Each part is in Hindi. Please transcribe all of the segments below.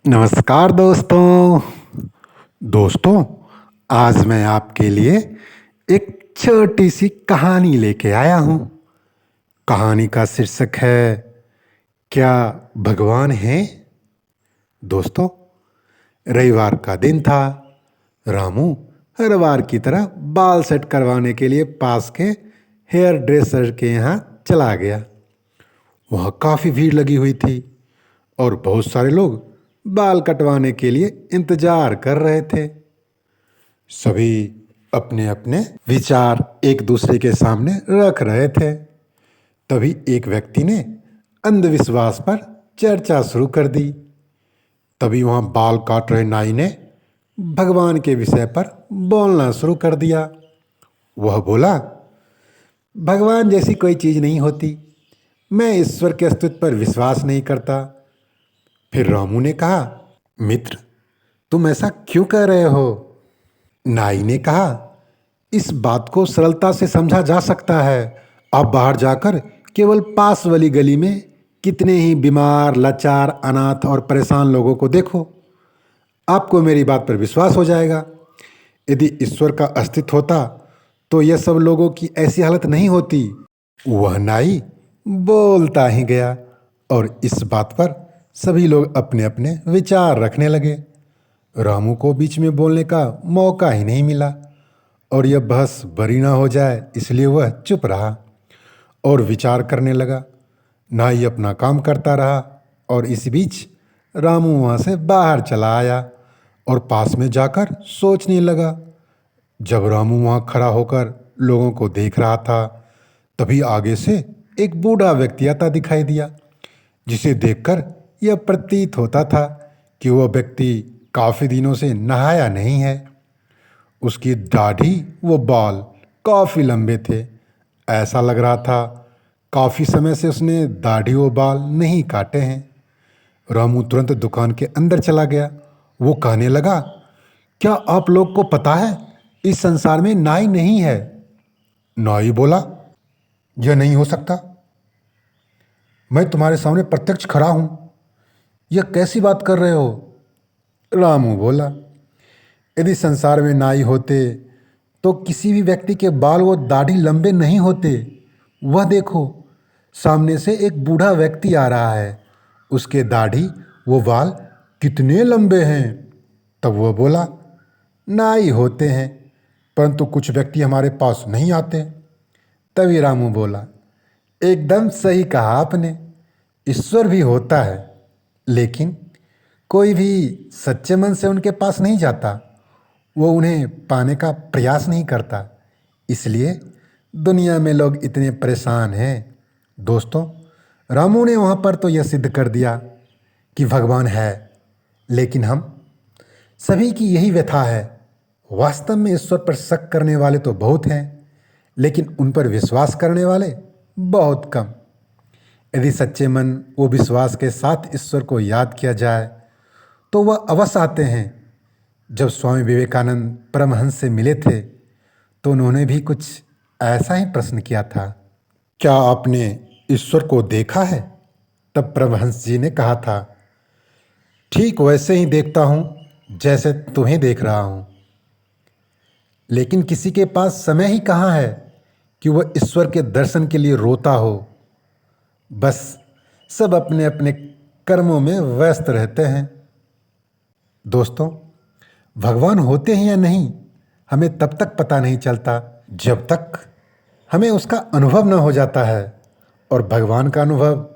नमस्कार दोस्तों। दोस्तों, आज मैं आपके लिए एक छोटी सी कहानी लेके आया हूँ। कहानी का शीर्षक है, क्या भगवान है? दोस्तों, रविवार का दिन था। रामू हर बार की तरह बाल सेट करवाने के लिए पास के हेयर ड्रेसर के यहाँ चला गया। वहाँ काफ़ी भीड़ लगी हुई थी और बहुत सारे लोग बाल कटवाने के लिए इंतजार कर रहे थे। सभी अपने अपने विचार एक दूसरे के सामने रख रहे थे। तभी एक व्यक्ति ने अंधविश्वास पर चर्चा शुरू कर दी। तभी वहाँ बाल काट रहे नाई ने भगवान के विषय पर बोलना शुरू कर दिया। वह बोला, भगवान जैसी कोई चीज़ नहीं होती। मैं ईश्वर के अस्तित्व पर विश्वास नहीं करता। फिर रामू ने कहा, मित्र, तुम ऐसा क्यों कह रहे हो? नाई ने कहा, इस बात को सरलता से समझा जा सकता है। आप बाहर जाकर केवल पास वाली गली में कितने ही बीमार, लाचार, अनाथ और परेशान लोगों को देखो। आपको मेरी बात पर विश्वास हो जाएगा। यदि ईश्वर का अस्तित्व होता तो यह सब लोगों की ऐसी हालत नहीं होती। वह नाई बोलता ही गया और इस बात पर सभी लोग अपने अपने विचार रखने लगे। रामू को बीच में बोलने का मौका ही नहीं मिला और यह बहस बरी ना हो जाए, इसलिए वह चुप रहा और विचार करने लगा। नाई अपना काम करता रहा और इस बीच रामू वहाँ से बाहर चला आया और पास में जाकर सोचने लगा। जब रामू वहाँ खड़ा होकर लोगों को देख रहा था, तभी आगे से एक बूढ़ा व्यक्ति आता दिखाई दिया, जिसे देखकर यह प्रतीत होता था कि वह व्यक्ति काफ़ी दिनों से नहाया नहीं है। उसकी दाढ़ी व बाल काफ़ी लंबे थे। ऐसा लग रहा था काफ़ी समय से उसने दाढ़ी व बाल नहीं काटे हैं। रामू तुरंत दुकान के अंदर चला गया। वो कहने लगा, क्या आप लोग को पता है, इस संसार में नाई नहीं है? नाई बोला, यह नहीं हो सकता। मैं तुम्हारे सामने प्रत्यक्ष खड़ा हूँ। यह कैसी बात कर रहे हो? रामू बोला, यदि संसार में नाई होते तो किसी भी व्यक्ति के बाल व दाढ़ी लंबे नहीं होते। वह देखो, सामने से एक बूढ़ा व्यक्ति आ रहा है। उसके दाढ़ी वो बाल कितने लंबे हैं। तब वह बोला, नाई होते हैं, परंतु कुछ व्यक्ति हमारे पास नहीं आते। तभी रामू बोला, एकदम सही कहा आपने। ईश्वर भी होता है, लेकिन कोई भी सच्चे मन से उनके पास नहीं जाता। वो उन्हें पाने का प्रयास नहीं करता। इसलिए दुनिया में लोग इतने परेशान हैं। दोस्तों, रामू ने वहाँ पर तो यह सिद्ध कर दिया कि भगवान है, लेकिन हम सभी की यही व्यथा है। वास्तव में ईश्वर पर शक करने वाले तो बहुत हैं, लेकिन उन पर विश्वास करने वाले बहुत कम। यदि सच्चे मन वो विश्वास के साथ ईश्वर को याद किया जाए तो वह अवश्य आते हैं। जब स्वामी विवेकानंद परमहंस से मिले थे तो उन्होंने भी कुछ ऐसा ही प्रश्न किया था, क्या आपने ईश्वर को देखा है? तब परमहंस जी ने कहा था, ठीक वैसे ही देखता हूँ जैसे तुम्हें देख रहा हूँ। लेकिन किसी के पास समय ही कहाँ है कि वह ईश्वर के दर्शन के लिए रोता हो। बस सब अपने अपने कर्मों में व्यस्त रहते हैं। दोस्तों, भगवान होते हैं या नहीं, हमें तब तक पता नहीं चलता जब तक हमें उसका अनुभव न हो जाता है। और भगवान का अनुभव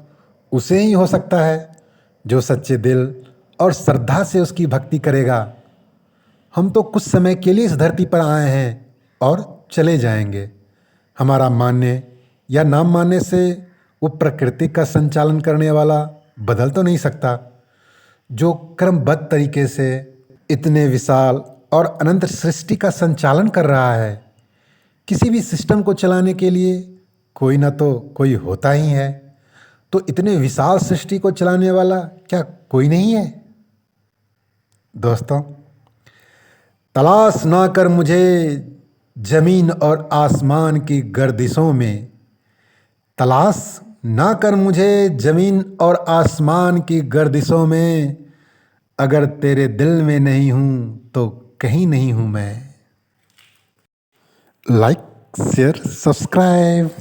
उसे ही हो सकता है जो सच्चे दिल और श्रद्धा से उसकी भक्ति करेगा। हम तो कुछ समय के लिए इस धरती पर आए हैं और चले जाएंगे। हमारा मानने या ना मानने से वो प्रकृति का संचालन करने वाला बदल तो नहीं सकता, जो क्रमबद्ध तरीके से इतने विशाल और अनंत सृष्टि का संचालन कर रहा है। किसी भी सिस्टम को चलाने के लिए कोई ना तो कोई होता ही है। तो इतने विशाल सृष्टि को चलाने वाला क्या कोई नहीं है? दोस्तों, तलाश ना कर मुझे जमीन और आसमान की गर्दिशों में। तलाश ना कर मुझे जमीन और आसमान की गर्दिशों में। अगर तेरे दिल में नहीं हूँ तो कहीं नहीं हूँ मैं। Like share subscribe.